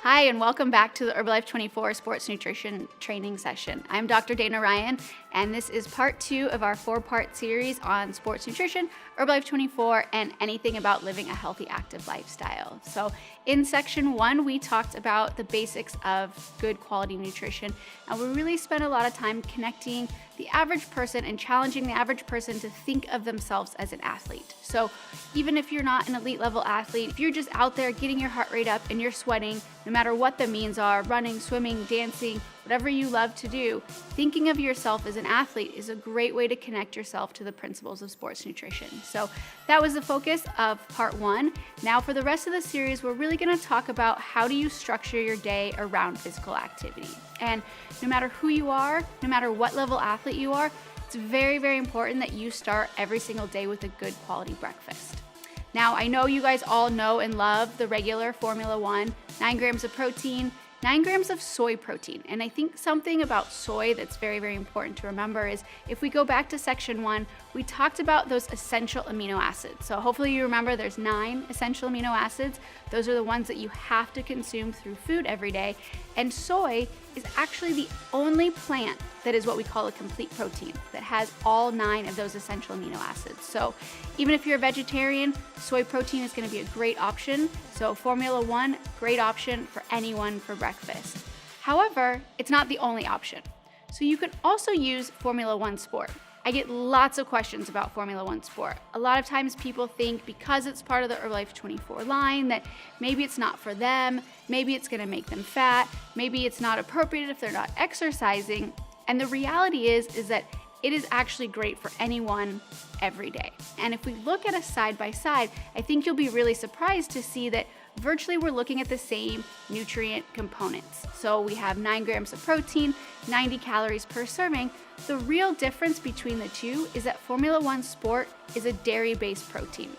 Hi, and welcome back to the Herbalife 24 Sports Nutrition Training Session. I'm Dr. Dana Ryan, and this is part 2 of our 4-part series on sports nutrition, Herbalife 24, and anything about living a healthy, active lifestyle. So in section 1, we talked about the basics of good quality nutrition, and we really spent a lot of time connecting the average person and challenging the average person to think of themselves as an athlete. So even if you're not an elite level athlete, if you're just out there getting your heart rate up and you're sweating, no matter what the means are, running, swimming, dancing, whatever you love to do, thinking of yourself as an athlete is a great way to connect yourself to the principles of sports nutrition. So that was the focus of part 1. Now for the rest of the series, we're really going to talk about how do you structure your day around physical activity. And no matter who you are, no matter what level athlete you are, it's very, very important that you start every single day with a good quality breakfast. Now, I know you guys all know and love the regular Formula 1, 9 grams of protein, 9 grams of soy protein. And I think something about soy that's very, very important to remember is if we go back to section 1, we talked about those essential amino acids. So hopefully you remember there's 9 essential amino acids. Those are the ones that you have to consume through food every day. And soy is actually the only plant that is what we call a complete protein that has all 9 of those essential amino acids. So even if you're a vegetarian, soy protein is going to be a great option. So Formula 1, great option for anyone for breakfast. However, it's not the only option. So you can also use Formula 1 Sport. I get lots of questions about Formula 1 Sport. A lot of times people think because it's part of the Herbalife 24 line that maybe it's not for them, maybe it's gonna make them fat, maybe it's not appropriate if they're not exercising. And the reality is that it is actually great for anyone every day. And if we look at a side by side, I think you'll be really surprised to see that virtually we're looking at the same nutrient components. So we have 9 grams of protein, 90 calories per serving. The real difference between the two is that Formula 1 Sport is a dairy-based protein.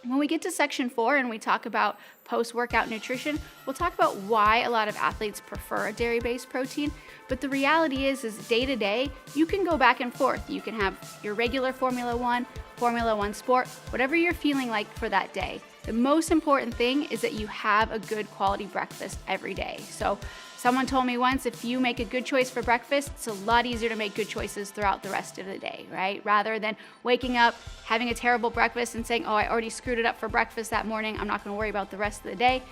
When we get to section 4 and we talk about post-workout nutrition, we'll talk about why a lot of athletes prefer a dairy-based protein. But the reality is day to day, you can go back and forth. You can have your regular Formula 1 Sport, whatever you're feeling like for that day. The most important thing is that you have a good quality breakfast every day. So someone told me once, if you make a good choice for breakfast, it's a lot easier to make good choices throughout the rest of the day, right? Rather than waking up, having a terrible breakfast and saying, oh, I already screwed it up for breakfast that morning, I'm not gonna worry about the rest of the day.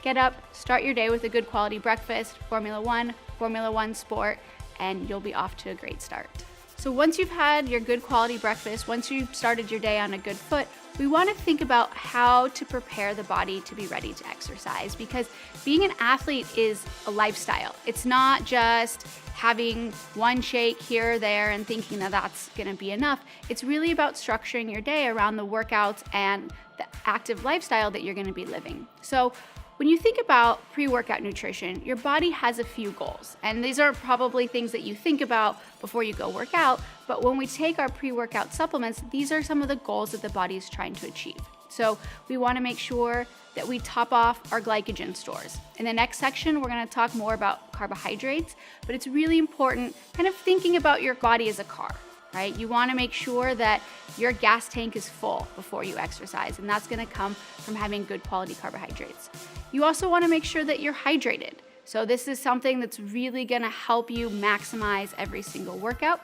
Get up, start your day with a good quality breakfast, Formula 1 Sport, and you'll be off to a great start. So once you've had your good quality breakfast, once you've started your day on a good foot, we want to think about how to prepare the body to be ready to exercise, because being an athlete is a lifestyle. It's not just having one shake here or there and thinking that that's going to be enough. It's really about structuring your day around the workouts and the active lifestyle that you're going to be living. So when you think about pre-workout nutrition, your body has a few goals, and these are probably things that you think about before you go work out, but when we take our pre-workout supplements, these are some of the goals that the body is trying to achieve. So we want to make sure that we top off our glycogen stores. In the next section, we're going to talk more about carbohydrates, but it's really important kind of thinking about your body as a car. Right? You want to make sure that your gas tank is full before you exercise, and that's going to come from having good quality carbohydrates. You also want to make sure that you're hydrated. So this is something that's really going to help you maximize every single workout.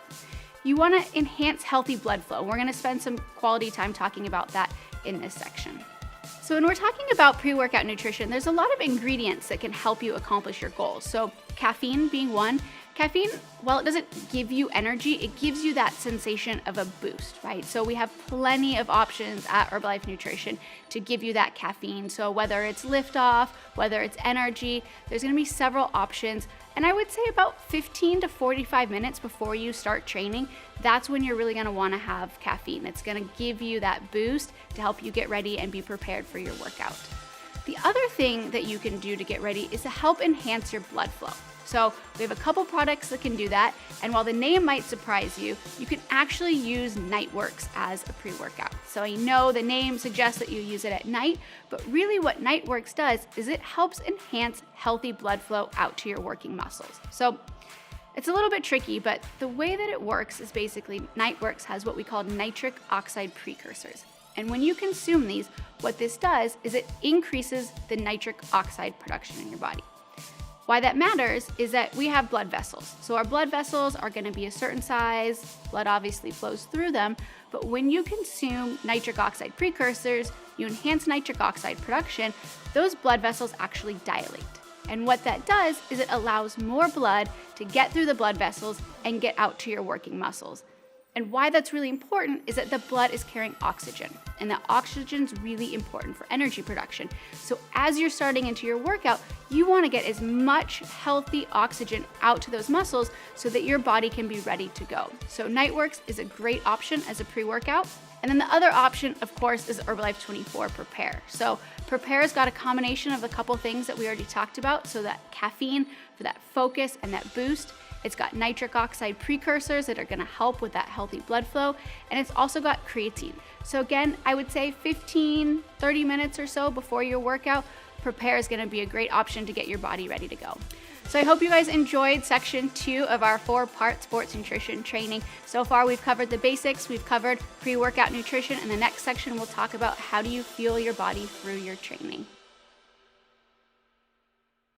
You want to enhance healthy blood flow. We're going to spend some quality time talking about that in this section. So when we're talking about pre-workout nutrition, there's a lot of ingredients that can help you accomplish your goals. So caffeine being one. Caffeine, while it doesn't give you energy, it gives you that sensation of a boost, right? So we have plenty of options at Herbalife Nutrition to give you that caffeine. So whether it's liftoff, whether it's energy, there's gonna be several options. And I would say about 15 to 45 minutes before you start training, that's when you're really gonna wanna have caffeine. It's gonna give you that boost to help you get ready and be prepared for your workout. The other thing that you can do to get ready is to help enhance your blood flow. So we have a couple products that can do that, and while the name might surprise you, you can actually use Nightworks as a pre-workout. So I know the name suggests that you use it at night, but really what Nightworks does is it helps enhance healthy blood flow out to your working muscles. So it's a little bit tricky, but the way that it works is basically Nightworks has what we call nitric oxide precursors. And when you consume these, what this does is it increases the nitric oxide production in your body. Why that matters is that we have blood vessels. So our blood vessels are going to be a certain size, blood obviously flows through them, but when you consume nitric oxide precursors, you enhance nitric oxide production, those blood vessels actually dilate. And what that does is it allows more blood to get through the blood vessels and get out to your working muscles. And why that's really important is that the blood is carrying oxygen, and that oxygen is really important for energy production. So as you're starting into your workout, you want to get as much healthy oxygen out to those muscles so that your body can be ready to go. So Nightworks is a great option as a pre-workout. And then the other option, of course, is Herbalife 24 Prepare. So Prepare's got a combination of a couple things that we already talked about. So that caffeine for that focus and that boost. It's got nitric oxide precursors that are going to help with that healthy blood flow. And it's also got creatine. So again, I would say 15, 30 minutes or so before your workout, Prepare is going to be a great option to get your body ready to go. So I hope you guys enjoyed section 2 of our 4-part sports nutrition training. So far we've covered the basics, we've covered pre-workout nutrition, and the next section we'll talk about how do you fuel your body through your training.